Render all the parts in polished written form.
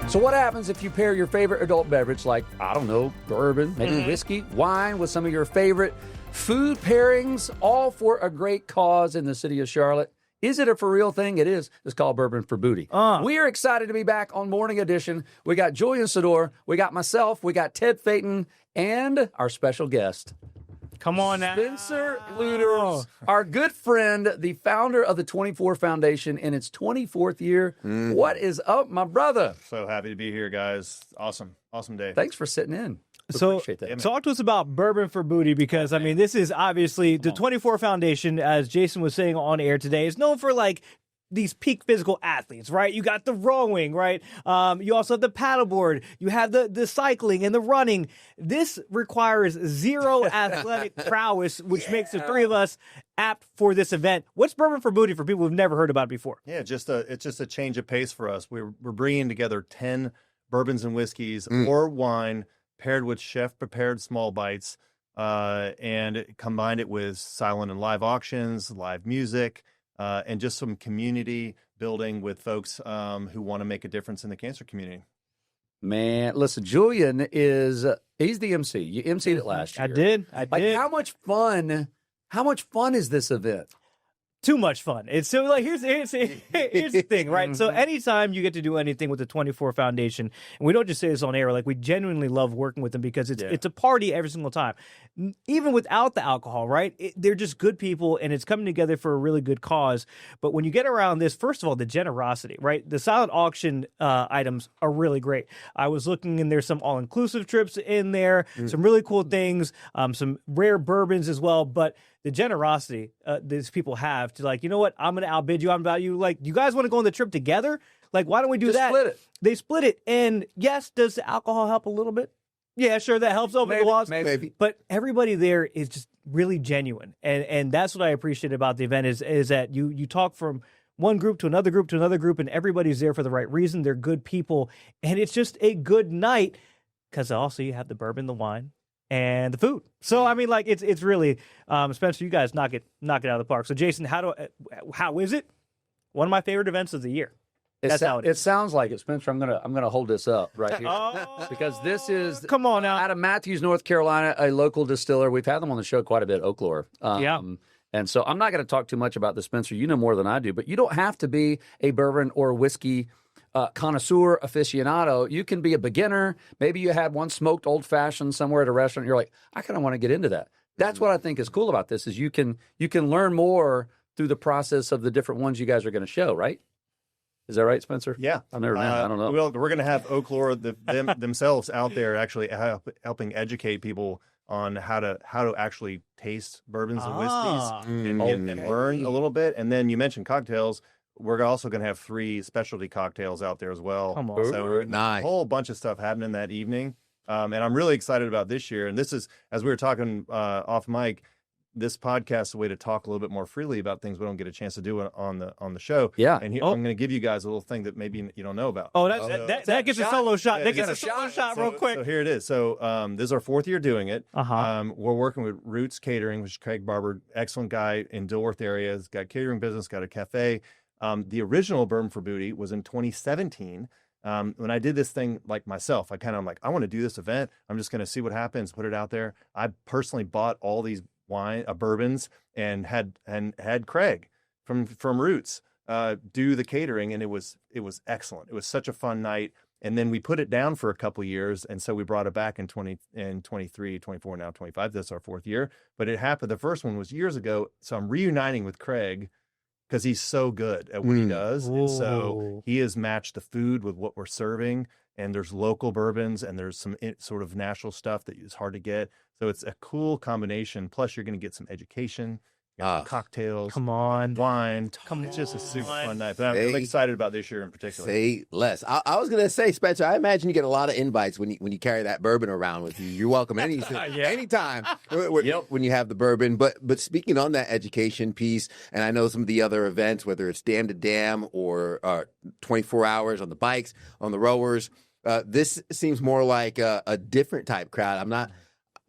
So what happens if you pair your favorite adult beverage, like, I don't know, bourbon, maybe whiskey, wine, with some of your favorite food pairings, all for a great cause in the city of Charlotte? Is it a for real thing? It is. It's called Bourbon for Booty. We are excited to be back on Morning Edition. We got Julian Sador, we got myself, we got Ted Phaeton, and our special guest, come on now, Spencer Luders, our good friend, the founder of the 24 Foundation in its 24th year. What is up, my brother? So happy to be here, guys. Awesome day. Thanks for sitting in. So Appreciate that. talk to us about Bourbon for Booty, because, I mean, this is obviously the 24 Foundation, as Jason was saying on air today, is known for, like, these peak physical athletes, right? You got the rowing, right? You also have the paddleboard. You have the cycling and the running. This requires zero athletic prowess, which makes the three of us apt for this event. What's Bourbon for Booty for people who've never heard about it before? Yeah, it's just a change of pace for us. We're bringing together 10 bourbons and whiskeys or wine paired with chef-prepared small bites, and combined it with silent and live auctions, live music, and just some community building with folks who want to make a difference in the cancer community. Man, listen, Julian he's the MC. You MC'd it last year. I did. How much fun is this event? Too much fun. It's so, like, here's the thing, right? So anytime you get to do anything with the 24 Foundation, and we don't just say this on air, like, we genuinely love working with them because it's a party every single time, even without the alcohol, right? They're just good people, and it's coming together for a really good cause. But when you get around this, first of all, the generosity, right? The silent auction items are really great. I was looking, and there's some all-inclusive trips in there, some really cool things, some rare bourbons as well, but the generosity these people have to, like, you know what, I'm going to outbid you, I'm about you. Like, you guys want to go on the trip together? Like, why don't we do that? Split it. They split it. And yes, does the alcohol help a little bit? Yeah, sure, that helps open the walls. Maybe. But everybody there is just really genuine. And that's what I appreciate about the event is that you talk from one group to another group to another group, and everybody's there for the right reason. They're good people. And it's just a good night because also you have the bourbon, the wine, and the food. So, I mean, like, it's really, Spencer, you guys knock it out of the park. So, Jason, how is it? One of my favorite events of the year. That's how it is. It sounds like it, Spencer. I'm gonna hold this up right here because this is come on now, out of Matthews, North Carolina, a local distiller. We've had them on the show quite a bit, Oaklore. And so I'm not going to talk too much about the Spencer. You know more than I do, but you don't have to be a bourbon or whiskey connoisseur aficionado. You can be a beginner. Maybe you had one smoked old fashioned somewhere at a restaurant. You're like, I kind of want to get into that. That's what I think is cool about this is you can learn more through the process of the different ones you guys are going to show, right? Is that right, Spencer? Yeah. I've never been. I don't know. Well, we're going to have Oaklore themselves out there actually helping educate people on how to actually taste bourbons and whiskeys and learn a little bit. And then you mentioned cocktails. We're also going to have 3 specialty cocktails out there as well. Come on. So nice. A whole bunch of stuff happening that evening. And I'm really excited about this year. And this is, as we were talking off mic, this podcast is a way to talk a little bit more freely about things we don't get a chance to do on the show. Yeah. And I'm going to give you guys a little thing that maybe you don't know about. Oh, that gets a solo shot. That gets a solo shot real quick. So here it is. So this is our 4th year doing it. We're working with Roots Catering, which is Craig Barber, excellent guy in Dilworth area. He's got a catering business, got a cafe. The original Bourbon for Booty was in 2017. When I did this thing like myself, I'm like, I want to do this event. I'm just going to see what happens, put it out there. I personally bought all these bourbons and had Craig from Roots do the catering, and it was excellent. It was such a fun night. And then we put it down for a couple years, and so we brought it back in 23, 24, now 25. That's our 4th year. But it happened. The first one was years ago, so I'm reuniting with Craig because he's so good at what he does. And so he has matched the food with what we're serving. And there's local bourbons and there's some sort of national stuff that is hard to get. So it's a cool combination. Plus, you're going to get some education, cocktails, wine. It's just a super fun night. But I'm excited about this year in particular. Say less. I was going to say, Spencer, I imagine you get a lot of invites when you carry that bourbon around with you. You're welcome anytime when you have the bourbon. But speaking on that education piece, and I know some of the other events, whether it's Dam to Dam or 24 hours on the bikes, on the rowers, this seems more like a different type crowd.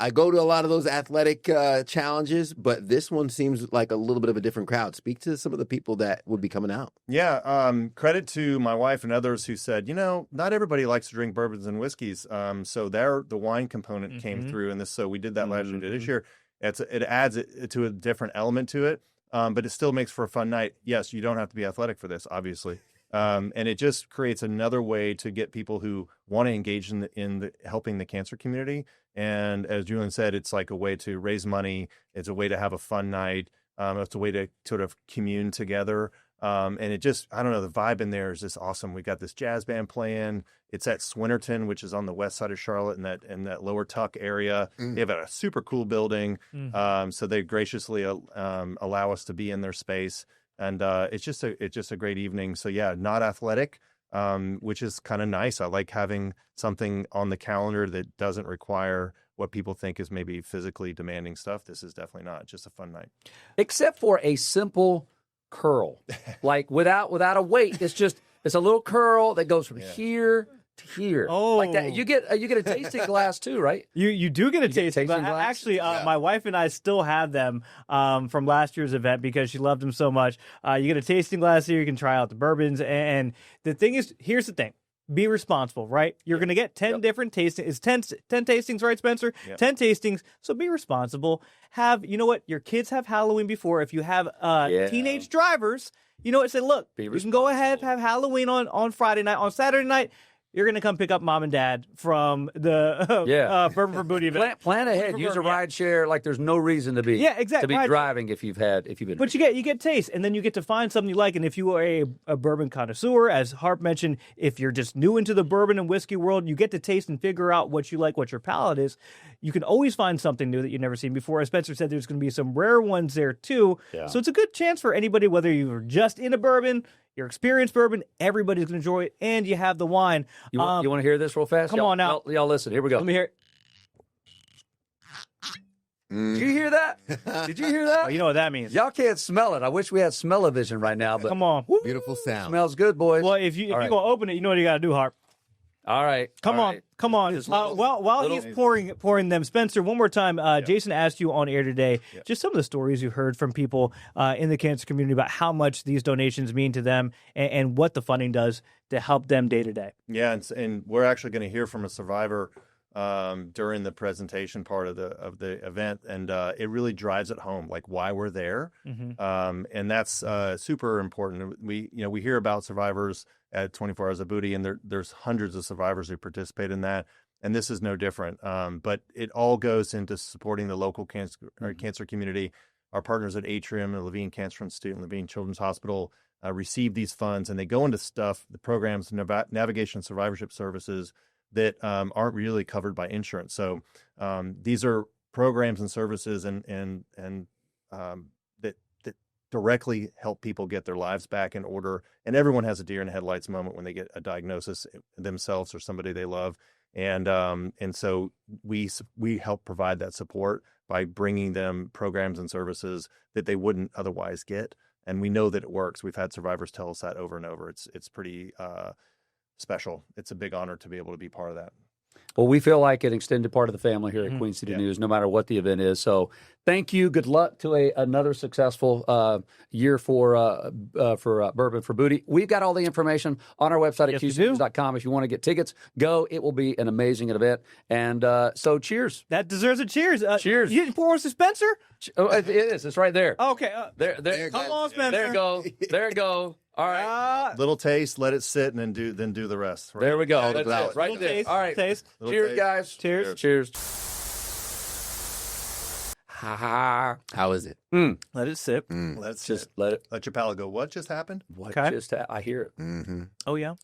I go to a lot of those athletic challenges, but this one seems like a little bit of a different crowd. Speak to some of the people that would be coming out. Yeah, credit to my wife and others who said, not everybody likes to drink bourbons and whiskeys. So the wine component came through, and so we did that last year. This year, it adds it to a different element to it, but it still makes for a fun night. Yes, you don't have to be athletic for this, obviously. And it just creates another way to get people who want to engage in the helping the cancer community. And as Julian said, it's like a way to raise money. It's a way to have a fun night. It's a way to sort of commune together. And it just, I don't know, the vibe in there is just awesome. We got this jazz band playing. It's at Swinnerton, which is on the west side of Charlotte in that Lower Tuck area. They have a super cool building. So they graciously allow us to be in their space. And it's just a great evening. So yeah, not athletic, which is kind of nice. I like having something on the calendar that doesn't require what people think is maybe physically demanding stuff. This is definitely not. Just a fun night. Except for a simple curl, like without a weight. It's a little curl that goes from here to here. Oh, like that. You get a tasting glass too, right? You do get a tasting glass. glass? Actually, my wife and I still have them from last year's event because she loved them so much. You get a tasting glass here. You can try out the bourbons. And the thing is, here's the thing. Be responsible, right? You're going to get 10 different tastings. It's 10 tastings, right, Spencer? 10 tastings. So be responsible. You know what? Your kids have Halloween before. If you have teenage drivers, say, look, you can go ahead, have Halloween on Friday night. On Saturday night, you're going to come pick up mom and dad from the Bourbon for Booty event. Plan ahead. Use a ride share. Like there's no reason to be exactly to be driving if you've been. But you get taste, and then you get to find something you like. And if you are a bourbon connoisseur, as Harp mentioned, if you're just new into the bourbon and whiskey world, you get to taste and figure out what you like, what your palate is. You can always find something new that you've never seen before. As Spencer said, there's going to be some rare ones there too. Yeah. So it's a good chance for anybody, whether you're just into bourbon, your experienced bourbon, everybody's going to enjoy it, and you have the wine. You want to hear this real fast? Come on now. Y'all listen. Here we go. Let me hear it. Did you hear that? Did you hear that? Oh, you know what that means. Y'all can't smell it. I wish we had smell-o-vision right now. But come on. Beautiful sound. Smells good, boys. Well, if you're going to open it, you know what you got to do, Harp. All right. Come on. While he's pouring them, Spencer, one more time, Jason asked you on air today just some of the stories you heard from people in the cancer community about how much these donations mean to them and what the funding does to help them day to day. Yeah, and we're actually going to hear from a survivor during the presentation part of the event, and it really drives it home, like why we're there, and that's super important. We hear about survivors at 24 Hours of Booty, and there's hundreds of survivors who participate in that, and this is no different. But it all goes into supporting the local cancer community. Our partners at Atrium and Levine Cancer Institute and Levine Children's Hospital receive these funds, and they go into the programs, navigation and survivorship services that aren't really covered by insurance. So these are programs and services and that directly help people get their lives back in order. And everyone has a deer in the headlights moment when they get a diagnosis themselves or somebody they love. And so we help provide that support by bringing them programs and services that they wouldn't otherwise get. And we know that it works. We've had survivors tell us that over and over. It's pretty special. It's a big honor to be able to be part of that. Well, we feel like an extended part of the family here at Queen City News, no matter what the event is. So thank you. Good luck to another successful year for Bourbon for Booty. We've got all the information on our website at QCnews.com. If you want to get tickets, go. It will be an amazing event. And so cheers. That deserves a cheers. Cheers. You didn't pour one to Spencer? Oh, it is. It's right there. Okay. There. Come on, Spencer. There you go. There you go. All right. Little taste, let it sit, and then do the rest. Right? There we go. That's That's it. Right Little there. taste, All right. Taste. Cheers, guys. Cheers. Cheers. Ha ha. How is it? Let it sip. Let's Just let it. let your palate go. What just happened? What Okay. just I hear it. Mm-hmm. Oh, yeah.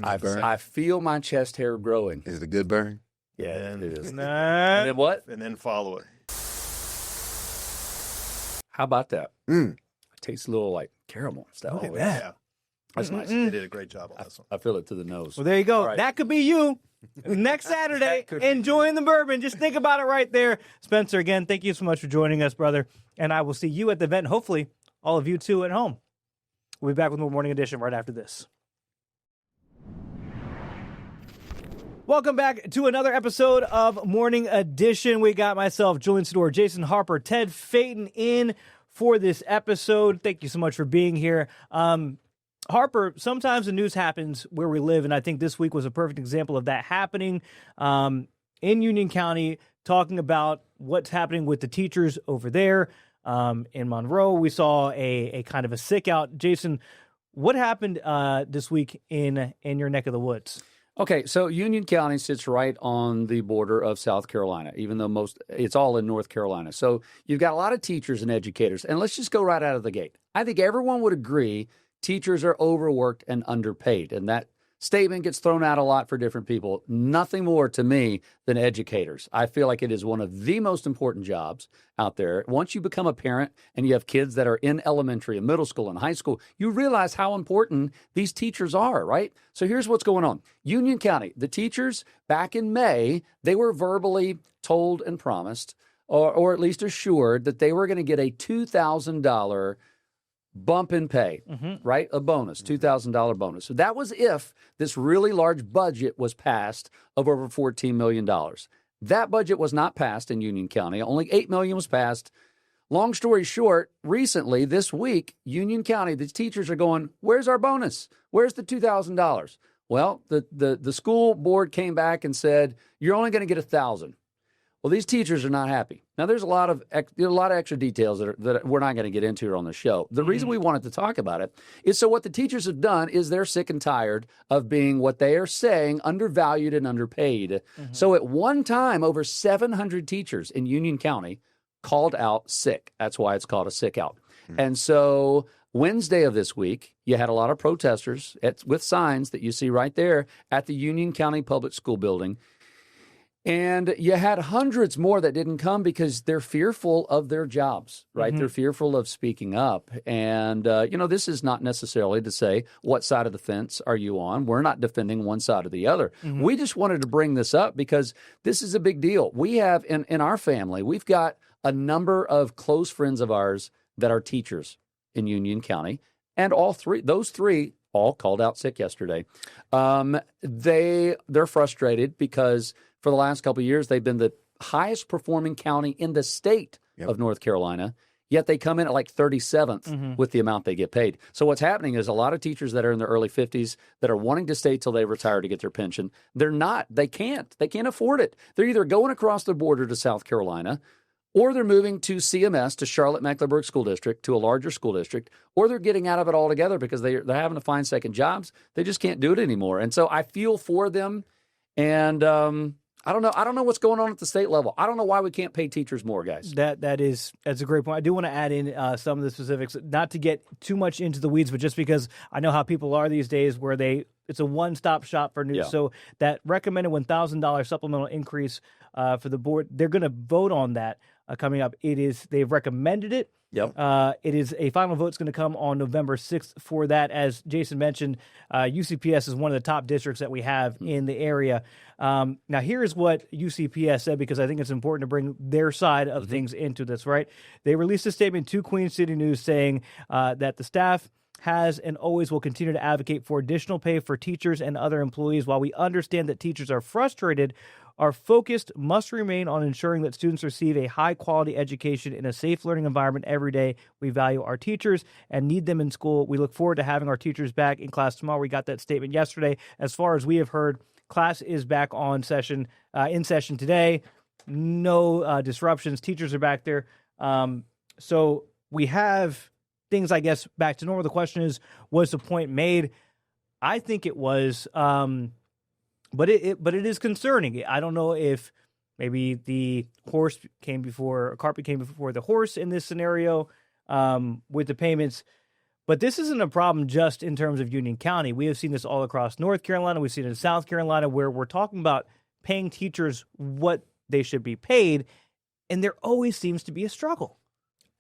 I feel my chest hair growing. Is it a good burn? Yeah, And- it is. Nah. And then what? And then follow it. How about that? Mm. It tastes a little like caramel stuff. Look at that. Yeah, That's nice. they did a great job on this one. I feel it to the nose. Well, there you go. All right. That could be you next Saturday That could be. enjoying the bourbon. Just think about it right there. Spencer, again, thank you so much for joining us, brother. And I will see you at the event. Hopefully, all of you too at home. We'll be back with more Morning Edition right after this. Welcome back to another episode of Morning Edition. We got myself, Julian Sador, Jason Harper, Ted Phaeton in for this episode. Thank you so much for being here. Harper, sometimes the news happens where we live, and I think this week was a perfect example of that happening in Union County, talking about what's happening with the teachers over there. In Monroe, we saw a kind of a Sickout. Jason, what happened this week in your neck of the woods? Okay, so Union County sits right on the border of South Carolina, even though it's all in North Carolina. So you've got a lot of teachers and educators, and let's just go right out of the gate. I think everyone would agree teachers are overworked and underpaid, and that statement gets thrown out a lot for different people. Nothing more to me than educators. I feel like it is one of the most important jobs out there. Once you become a parent and you have kids that are in elementary and middle school and high school, you realize how important these teachers are, right? So here's what's going on. Union County, the teachers back in May, they were verbally told and promised, or at least assured, that they were going to get a $2,000 bump in pay, right? A bonus, $2,000 bonus. So that was if this really large budget was passed of over $14 million. That budget was not passed in Union County. Only $8 million was passed. Long story short, recently, this week, Union County, the teachers are going, where's our bonus? Where's the $2,000? Well, the school board came back and said, you're only going to get $1,000. Well, these teachers are not happy. Now, there's a lot of extra details that we're not going to get into here on the show. The reason we wanted to talk about it is so what the teachers have done is they're sick and tired of being what they are saying undervalued and underpaid. So at one time, over 700 teachers in Union County called out sick. That's why it's called a Sickout. And so Wednesday of this week, you had a lot of protesters with signs that you see right there at the Union County Public School building. And you had hundreds more that didn't come because they're fearful of their jobs, right? They're fearful of speaking up. And, this is not necessarily to say what side of the fence are you on. We're not defending one side or the other. We just wanted to bring this up because this is a big deal. We have in our family, we've got a number of close friends of ours that are teachers in Union County. And those three all called out sick yesterday. They're frustrated because for the last couple of years, they've been the highest performing county in the state of North Carolina, yet they come in at like 37th with the amount they get paid. So what's happening is a lot of teachers that are in their early 50s that are wanting to stay till they retire to get their pension, they can't afford it. They're either going across the border to South Carolina, or they're moving to CMS, to Charlotte-Mecklenburg School District, to a larger school district, or they're getting out of it altogether because they're having to find second jobs. They just can't do it anymore. And so I feel for them, and I don't know what's going on at the state level. I don't know why we can't pay teachers more, guys. That's a great point. I do want to add in some of the specifics, not to get too much into the weeds, but just because I know how people are these days where it's a one-stop shop for news. Yeah. So that recommended $1,000 supplemental increase for the board, they're going to vote on that coming up. They've recommended it. Yep. It is a final vote. It's going to come on November 6th for that. As Jason mentioned, UCPS is one of the top districts that we have in the area. Now, here's what UCPS said, because I think it's important to bring their side of things into this, right? They released a statement to Queen City News saying that the staff has and always will continue to advocate for additional pay for teachers and other employees. While we understand that teachers are frustrated, our focus must remain on ensuring that students receive a high-quality education in a safe learning environment every day. We value our teachers and need them in school. We look forward to having our teachers back in class tomorrow. We got that statement yesterday. As far as we have heard, class is back in session today. No disruptions. Teachers are back there. So we have things, I guess, back to normal. The question is, was the point made? I think it was. But it is concerning. I don't know if maybe the carpet came before the horse in this scenario with the payments. But this isn't a problem just in terms of Union County. We have seen this all across North Carolina. We've seen it in South Carolina, where we're talking about paying teachers what they should be paid, and there always seems to be a struggle.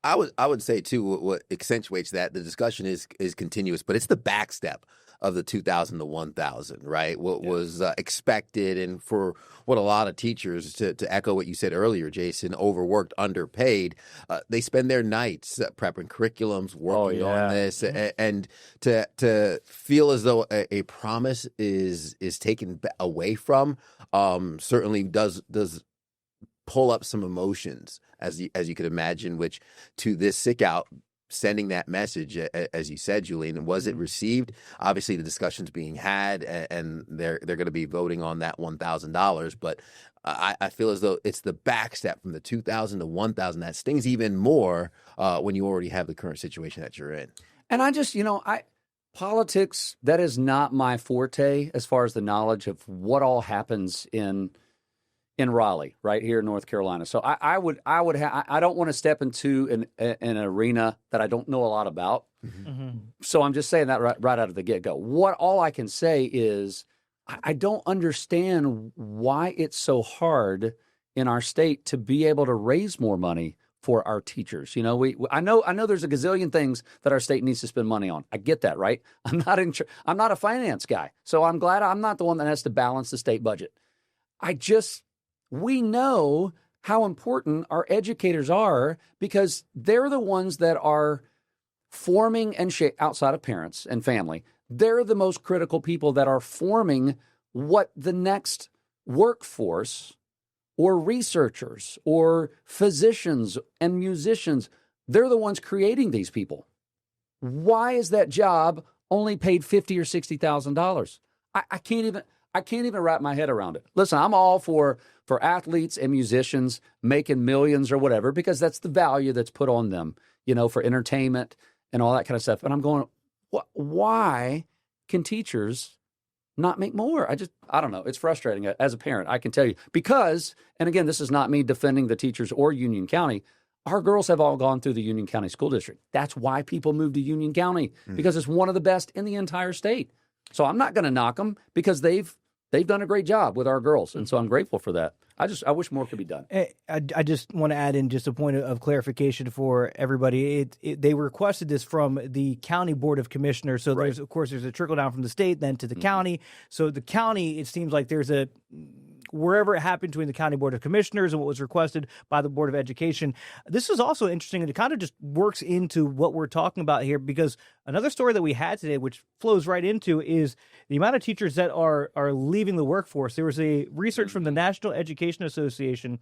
I would say too, what accentuates that the discussion is continuous, but it's the backstep of the 2000 to 1000, right? What was expected, and for what a lot of teachers, to echo what you said earlier, Jason, overworked, underpaid, they spend their nights prepping curriculums, working on this, and to feel as though a promise is taken away from, certainly does pull up some emotions, as you could imagine, which to this Sickout, sending that message, as you said, Julian, was it received? Obviously, the discussion's being had, and they're going to be voting on that $1,000. But I feel as though it's the backstep from the 2000 to 1000 that stings even more when you already have the current situation that you're in. And I just, politics, that is not my forte as far as the knowledge of what all happens in Raleigh, right here in North Carolina. So I don't want to step into an arena that I don't know a lot about. Mm-hmm. So I'm just saying that right out of the get-go. All I can say is I don't understand why it's so hard in our state to be able to raise more money for our teachers. I know there's a gazillion things that our state needs to spend money on. I get that, right? I'm not a finance guy, so I'm glad I'm not the one that has to balance the state budget. We know how important our educators are because they're the ones that are forming and outside of parents and family. They're the most critical people that are forming what the next workforce or researchers or physicians and musicians, they're the ones creating these people. Why is that job only paid $50,000 or $60,000? I can't even wrap my head around it. Listen, I'm all for athletes and musicians making millions or whatever, because that's the value that's put on them, for entertainment and all that kind of stuff. And I'm going, why can teachers not make more? I don't know. It's frustrating as a parent, I can tell you, because, and again, this is not me defending the teachers or Union County. Our girls have all gone through the Union County School District. That's why people move to Union County, because it's one of the best in the entire state. So I'm not going to knock them because they've done a great job with our girls, and so I'm grateful for that. I wish more could be done. I just want to add in just a point of clarification for everybody. They requested this from the County Board of Commissioners, so there's a trickle down from the state, then to the county. So the county, it seems like there's wherever it happened between the County Board of Commissioners and what was requested by the Board of Education. This is also interesting, and it kind of just works into what we're talking about here, because another story that we had today, which flows right into, is the amount of teachers that are leaving the workforce. There was a research from the National Education Association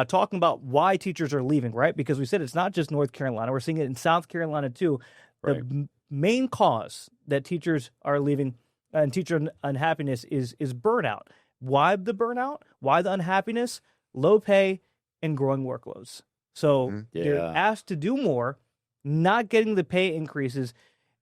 talking about why teachers are leaving, right? Because we said it's not just North Carolina. We're seeing it in South Carolina too. Right. The main cause that teachers are leaving and teacher unhappiness is burnout. Why the burnout? Why the unhappiness? Low pay and growing workloads. So they're asked to do more, not getting the pay increases.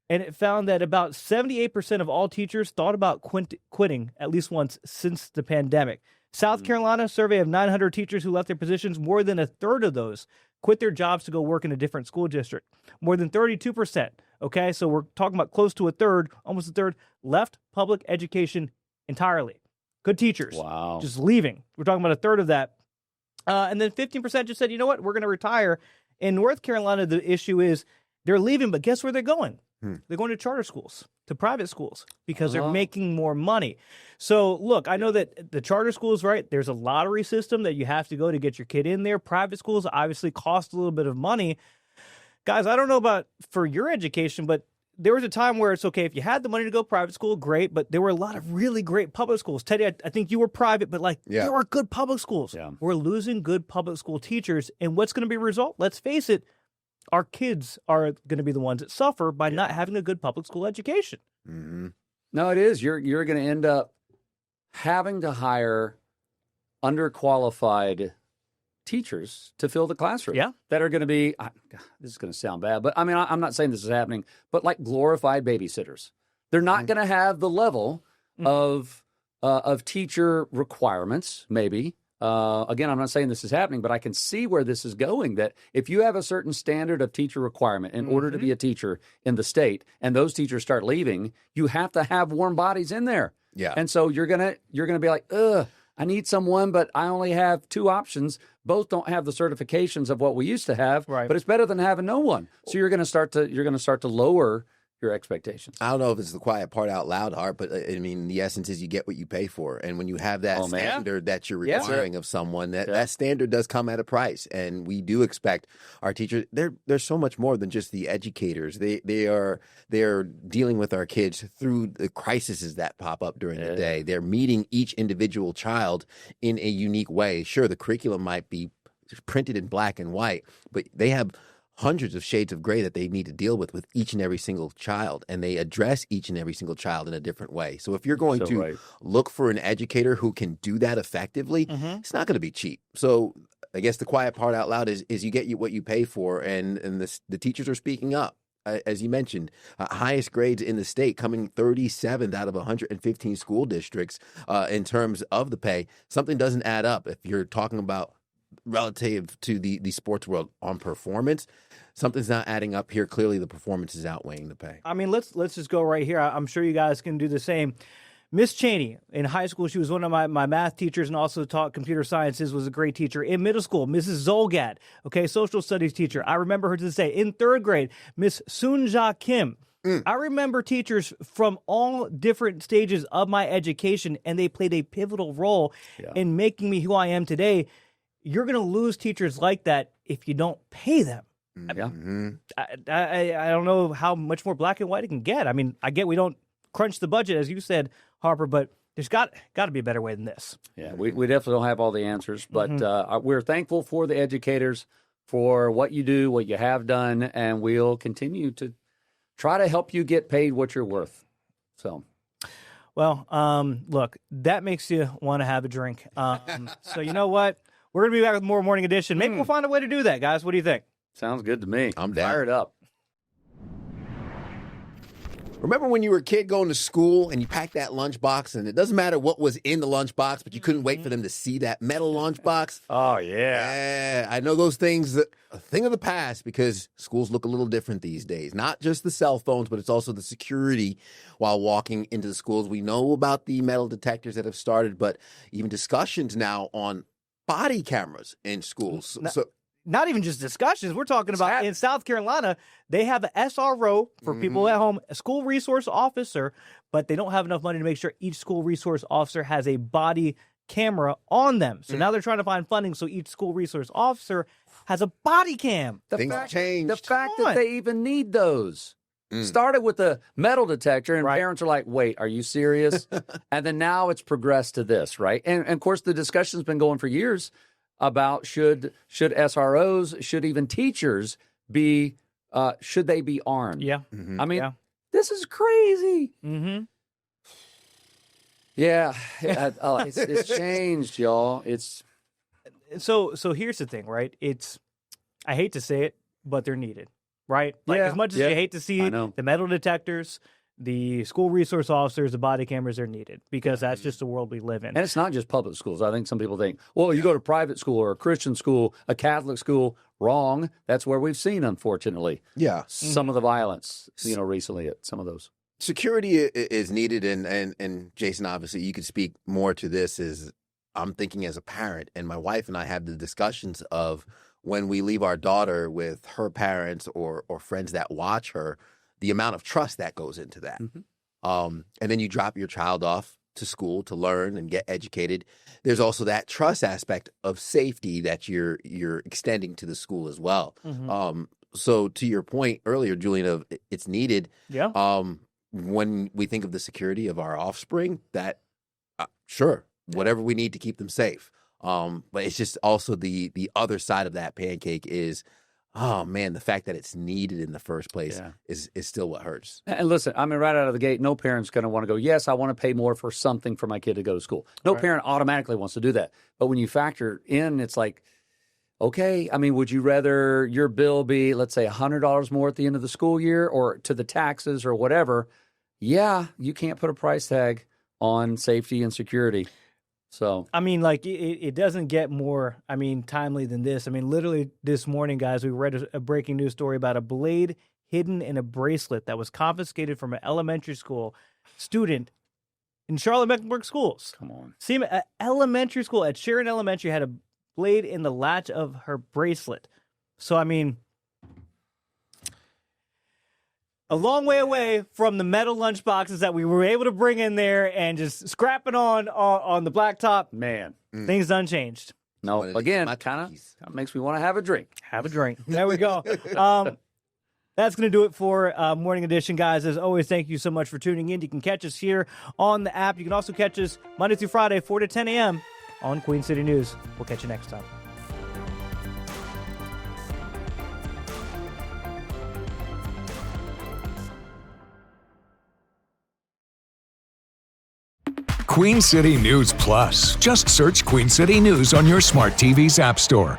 And it found that about 78% of all teachers thought about quitting at least once since the pandemic. South Carolina, survey of 900 teachers who left their positions, more than a third of those quit their jobs to go work in a different school district. More than 32%. Okay, so we're talking about close to a third, almost a third, left public education entirely. Good teachers. Wow. Just leaving. We're talking about a third of that. And then 15% just said, you know what, we're going to retire. In North Carolina, the issue is they're leaving, but guess where they're going? They're going to charter schools, to private schools, because they're making more money. So, look, I know that the charter schools, right, there's a lottery system that you have to go to get your kid in there. Private schools obviously cost a little bit of money. Guys, I don't know about for your education, but there was a time where it's okay if you had the money to go private school, great, but there were a lot of really great public schools. Teddy, I think you were private, but there are good public schools. Yeah. We're losing good public school teachers, and what's going to be a result? Let's face it, our kids are going to be the ones that suffer by not having a good public school education. Mm-hmm. No, it is. You're going to end up having to hire underqualified teachers to fill the classroom. Yeah. That are going to be, this is going to sound bad, but I mean, I'm not saying this is happening, but like glorified babysitters. They're not going to have the level of teacher requirements, maybe. Again, I'm not saying this is happening, but I can see where this is going, that if you have a certain standard of teacher requirement in order to be a teacher in the state, and those teachers start leaving, you have to have warm bodies in there. Yeah. And so you're going to be like, I need someone, but I only have 2 options. Both don't have the certifications of what we used to have, right. But it's better than having no one. So you're going to start to lower your expectations. I don't know if it's the quiet part out loud, Art, but I mean, the essence is you get what you pay for. And when you have that standard that you're requiring of someone, that standard does come at a price. And we do expect our teachers, they're so much more than just the educators. They're dealing with our kids through the crises that pop up during the day. They're meeting each individual child in a unique way. Sure, the curriculum might be printed in black and white, but they have hundreds of shades of gray that they need to deal with each and every single child, and they address each and every single child in a different way. So if you're going to look for an educator who can do that effectively, it's not going to be cheap. So I guess the quiet part out loud is you get what you pay for, and the teachers are speaking up. As you mentioned, highest grades in the state, coming 37th out of 115 school districts in terms of the pay. Something doesn't add up if you're talking about relative to the sports world on performance. Something's not adding up here. Clearly, the performance is outweighing the pay. I mean, let's just go right here. I'm sure you guys can do the same. Miss Cheney, in high school, she was one of my math teachers and also taught computer sciences, was a great teacher. In middle school, Mrs. Zolgat, social studies teacher. I remember her to this day. In 3rd grade, Miss Soonja Kim. I remember teachers from all different stages of my education, and they played a pivotal role in making me who I am today. You're going to lose teachers like that if you don't pay them. I don't know how much more black and white it can get. I mean, I get we don't crunch the budget, as you said, Harper, but there's got to be a better way than this. Yeah, we definitely don't have all the answers, but we're thankful for the educators, for what you do, what you have done, and we'll continue to try to help you get paid what you're worth. So. Well, look, that makes you want to have a drink. So you know what? We're going to be back with more Morning Edition. Maybe we'll find a way to do that, guys. What do you think? Sounds good to me. I'm down. Fired up. Remember when you were a kid going to school and you packed that lunchbox, and it doesn't matter what was in the lunchbox, but you couldn't wait for them to see that metal lunchbox? Oh, yeah. Yeah, I know those things, a thing of the past, because schools look a little different these days. Not just the cell phones, but it's also the security while walking into the schools. We know about the metal detectors that have started, but even discussions now on body cameras in schools. Not even just discussions. We're talking about in South Carolina, they have an SRO for people at home, a school resource officer, but they don't have enough money to make sure each school resource officer has a body camera on them. So now they're trying to find funding so each school resource officer has a body cam. Things changed. The fact that they even need those. Started with the metal detector, and parents are like, wait, are you serious? And then now it's progressed to this, right? And of course, the discussion's been going for years about should SROs, should even teachers be, should they be armed? Yeah. I mean, this is crazy. Yeah. It's changed, y'all. So here's the thing, right? I hate to say it, but they're needed, right? Like as much as you hate to see the metal detectors, the school resource officers, the body cameras are needed because that's just the world we live in. And it's not just public schools. I think some people think, well, you go to private school or a Christian school, a Catholic school. Wrong. That's where we've seen, unfortunately, some of the violence, recently at some of those. Security is needed, and Jason, obviously, you could speak more to this. Is I'm thinking as a parent, and my wife and I have the discussions of when we leave our daughter with her parents or friends that watch her, the amount of trust that goes into that. And then you drop your child off to school to learn and get educated. There's also that trust aspect of safety that you're extending to the school as well. So to your point earlier, Julian, of it's needed. When we think of the security of our offspring, that whatever we need to keep them safe. But it's just also the other side of that pancake is, oh man, the fact that it's needed in the first place is still what hurts. And listen, I mean, right out of the gate, no parent's going to want to go, yes, I want to pay more for something for my kid to go to school. No parent automatically wants to do that. But when you factor in, it's like, okay, I mean, would you rather your bill be, let's say, $100 more at the end of the school year or to the taxes or whatever? Yeah, you can't put a price tag on safety and security. So, I mean, like, it doesn't get more, timely than this. I mean, literally this morning, guys, we read a breaking news story about a blade hidden in a bracelet that was confiscated from an elementary school student in Charlotte-Mecklenburg schools. Come on. See, elementary school at Sharon Elementary had a blade in the latch of her bracelet. So, I mean, a long way away from the metal lunch boxes that we were able to bring in there and just scrap it on the blacktop. Man. Things done changed. No, again, kind of makes me want to have a drink. Have a drink. There we go. That's going to do it for Morning Edition, guys. As always, thank you so much for tuning in. You can catch us here on the app. You can also catch us Monday through Friday, 4 to 10 a.m. on Queen City News. We'll catch you next time. Queen City News Plus. Just search Queen City News on your smart TV's app store.